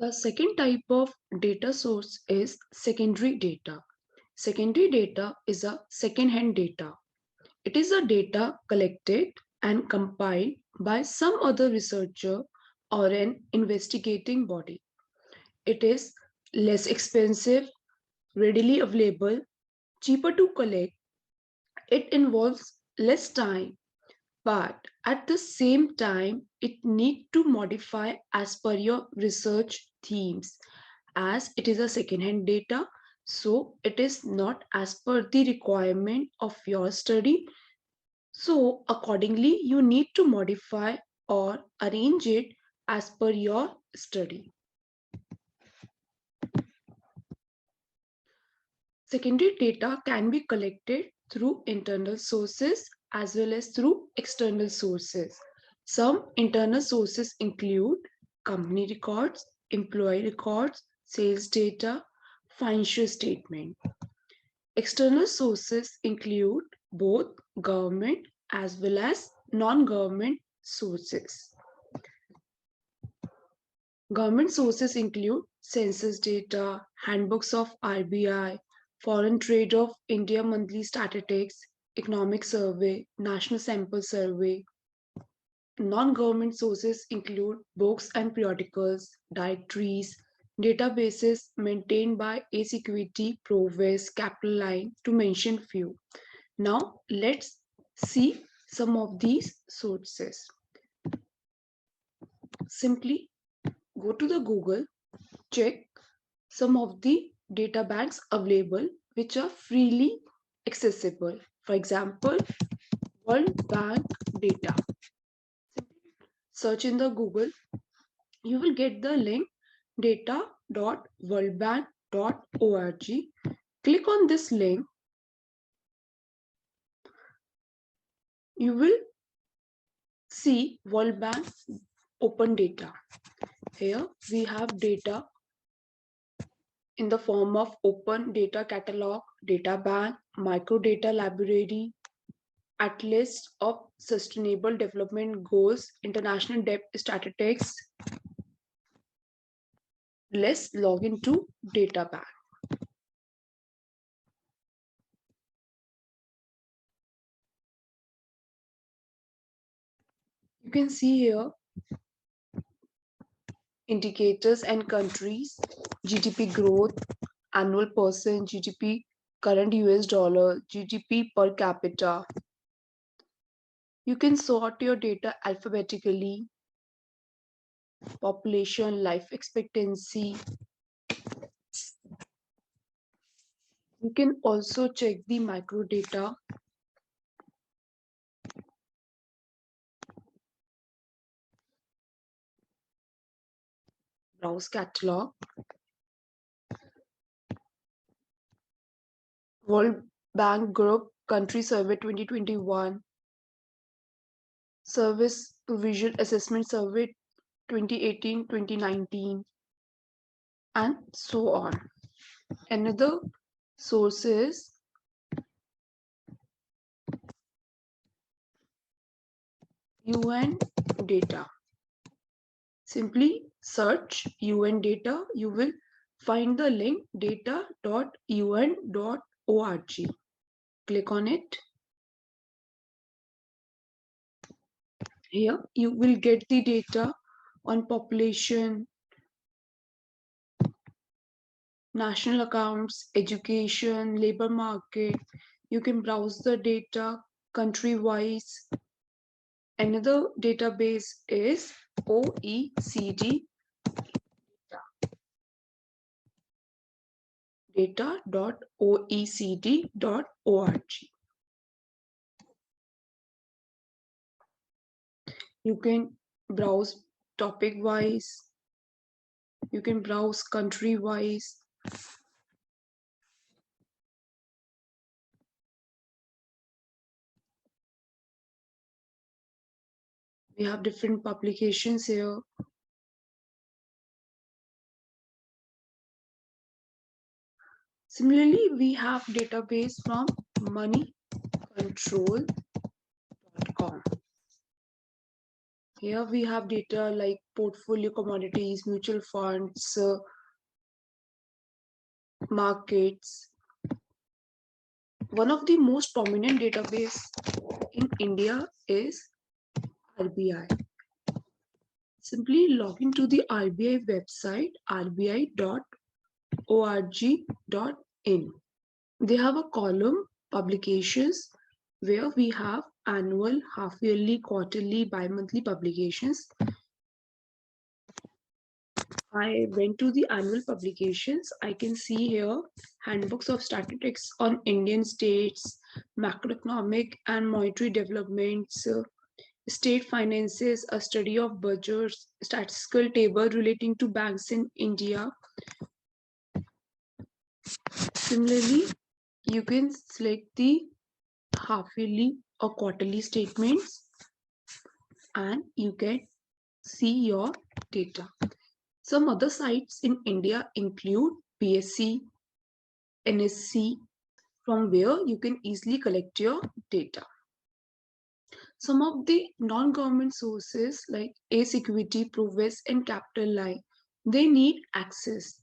The second type of data source is secondary data. Secondary data is a second-hand data. It is a data collected and compiled by some other researcher or an investigating body. It is less expensive, readily available, cheaper to collect. It involves less time, but at the same time, it needs to modify as per your research themes. As it is a second-hand data, so it is not as per the requirement of your study. So accordingly, you need to modify or arrange it as per your study. Secondary data can be collected through internal sources as well as through external sources. Some internal sources include company records, employee records, sales data, financial statement. External sources include both government as well as non-government sources. Government sources include census data, handbooks of RBI, foreign trade of India monthly statistics, economic survey, national sample survey. Non-government sources include books and periodicals, directories, databases maintained by A Security, Provis, Capital Line, to mention few. Now let's see some of these sources. Simply go to the Google, check some of the data banks available which are freely accessible. For example, World Bank data. Search in the Google, you will get the link data.worldbank.org. Click on this link. You will see World Bank open data. Here we have data in the form of open data catalog, data bank, microdata library, atlas of sustainable development goals, international debt statistics. Let's log into data bank. You can see here indicators and countries, GDP growth, annual percent, GDP, current US dollar, GDP per capita. You can sort your data alphabetically, population, life expectancy. You can also check the microdata. Browse catalog. World Bank Group Country Survey 2021. Service Provision Assessment Survey 2018-2019, and so on. Another source is UN data. Simply search UN data. You will find the link data.un.org. Click on it. Here you will get the data on population, national accounts, education, labor market. You can browse the data country-wise. Another database is OECD data.oecd.org. You can browse topic-wise. You can browse country-wise. We have different publications here. Similarly, we have database from moneycontrol.com. Here we have data like portfolio commodities, mutual funds, markets. One of the most prominent database in India is RBI. Simply log into the RBI website rbi.org.in. They have a column publications where we have annual, half-yearly, quarterly, bi-monthly publications. I went to the annual publications. I can see here handbooks of statistics on Indian states, macroeconomic and monetary developments, state finances, a study of budgets, statistical table relating to banks in India. Similarly, you can select the half-yearly or quarterly statements and you can see your data. Some other sites in India include PSC, NSC, from where you can easily collect your data. Some of the non-government sources like ACE Equity, Provest, and Capital Life, they need access.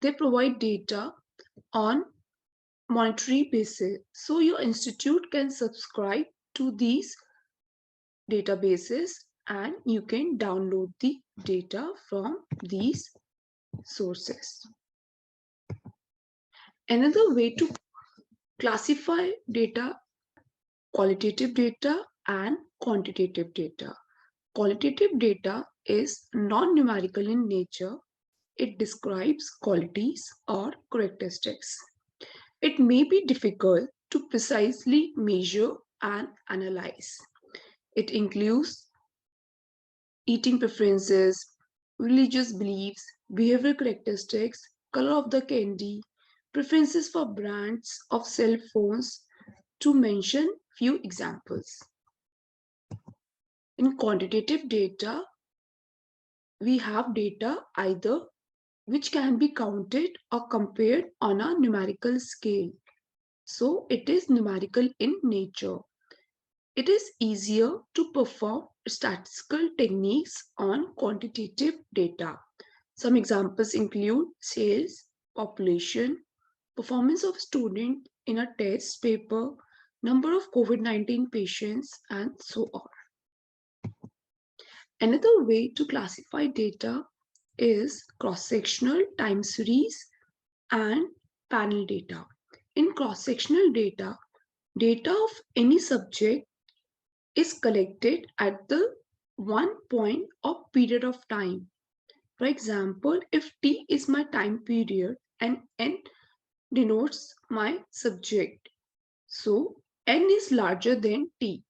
They provide data on monetary basis. So your institute can subscribe to these databases and you can download the data from these sources. Another way to classify data, qualitative data and quantitative data. Qualitative data is non-numerical in nature. It describes qualities or characteristics. It may be difficult to precisely measure and analyze. It includes eating preferences, religious beliefs, behavioral characteristics, color of the candy, preferences for brands of cell phones, to mention few examples. In quantitative data, we have data either which can be counted or compared on a numerical scale. So it is numerical in nature. It is easier to perform statistical techniques on quantitative data. Some examples include sales, population, performance of student in a test paper, number of COVID-19 patients, and so on. Another way to classify data is cross-sectional, time series, and panel data. In cross-sectional data, data of any subject is collected at the one point or period of time. For example, if T is my time period and N denotes my subject, so N is larger than T.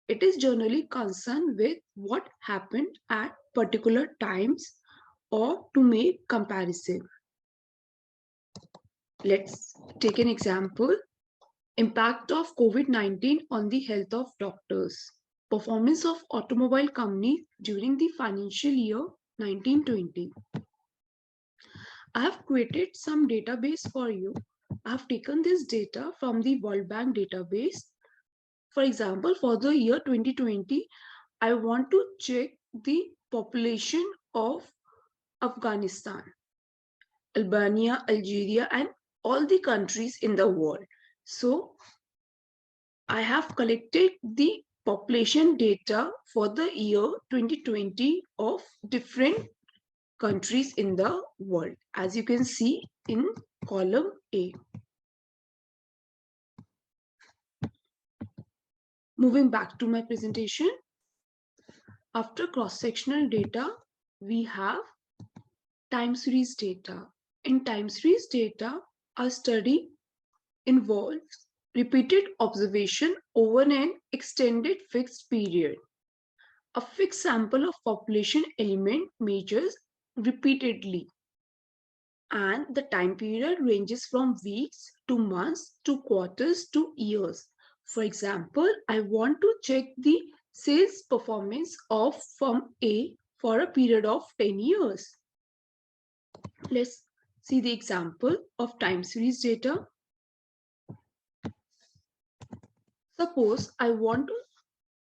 It is generally concerned with what happened at particular times or to make comparison. Let's take an example. Impact of COVID-19 on the health of doctors. Performance of automobile companies during the financial year 1920. I have created some database for you. I have taken this data from the World Bank database. For example, for the year 2020, I want to check the population of Afghanistan, Albania, Algeria, and all the countries in the world. So I have collected the population data for the year 2020 of different countries in the world, as you can see in column A. Moving back to my presentation, after cross-sectional data, we have time series data. In time series data, a study involves repeated observation over an extended fixed period. A fixed sample of population element measures repeatedly, and the time period ranges from weeks to months to quarters to years. For example, I want to check the sales performance of firm A for a period of 10 years. Let's see the example of time series data. Suppose I want to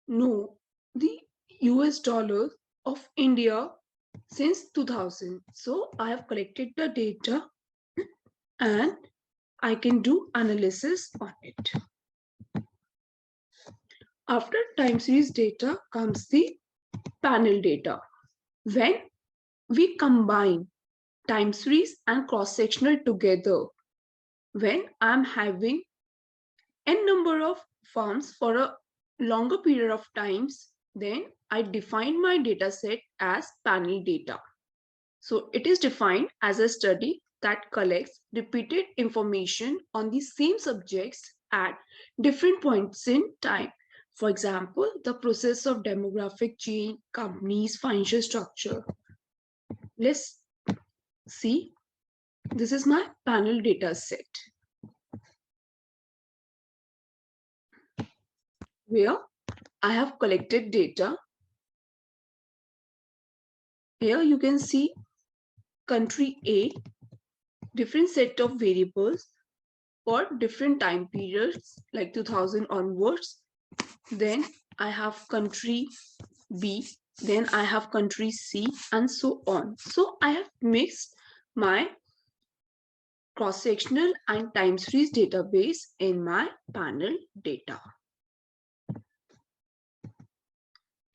know the US dollars of India since 2000. So I have collected the data and I can do analysis on it. After time series data comes the panel data. When we combine time series and cross-sectional together, when I'm having n number of firms for a longer period of times, then I define my data set as panel data. So it is defined as a study that collects repeated information on the same subjects at different points in time. For example, the process of demographic change, companies, financial structure. Let's see. This is my panel data set, where I have collected data. Here you can see country A, different set of variables for different time periods like 2000 onwards. Then I have country B, then I have country C, and so on. So I have mixed my cross-sectional and time series database in my panel data.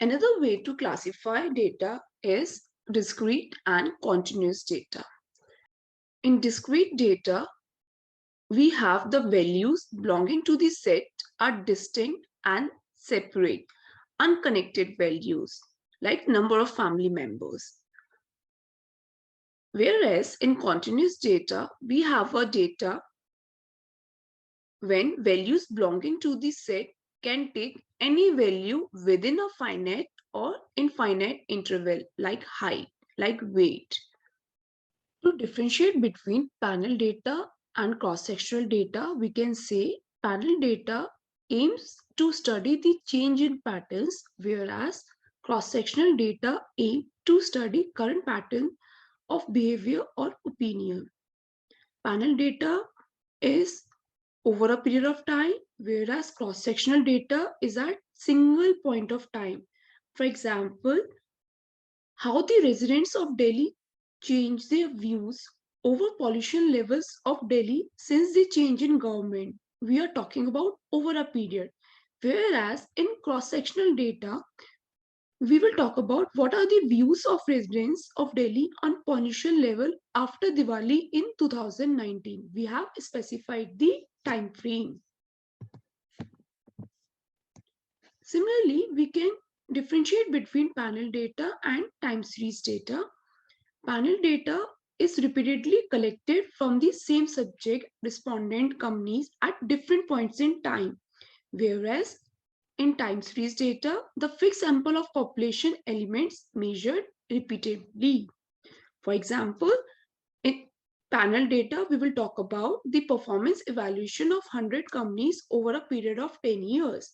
Another way to classify data is discrete and continuous data. In discrete data, we have the values belonging to the set are distinct and separate, unconnected values like number of family members. Whereas in continuous data, we have a data when values belonging to the set can take any value within a finite or infinite interval like height, like weight. To differentiate between panel data and cross-sectional data, we can say panel data aims to study the change in patterns, whereas cross-sectional data aim to study current pattern of behavior or opinion. Panel data is over a period of time, whereas cross-sectional data is at single point of time. For example, how the residents of Delhi change their views over pollution levels of Delhi since the change in government. We are talking about over a period. Whereas in cross-sectional data, we will talk about what are the views of residents of Delhi on pollution level after Diwali in 2019. We have specified the time frame. Similarly, we can differentiate between panel data and time series data. Panel data is repeatedly collected from the same subject respondent companies at different points in time, whereas in time series data, the fixed sample of population elements measured repeatedly. For example, in panel data, we will talk about the performance evaluation of 100 companies over a period of 10 years.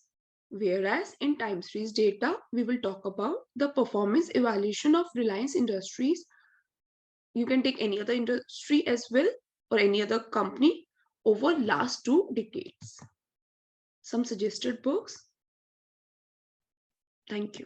Whereas in time series data, we will talk about the performance evaluation of Reliance Industries. You can take any other industry as well or any other company over last 2 decades. Some suggested books. Thank you.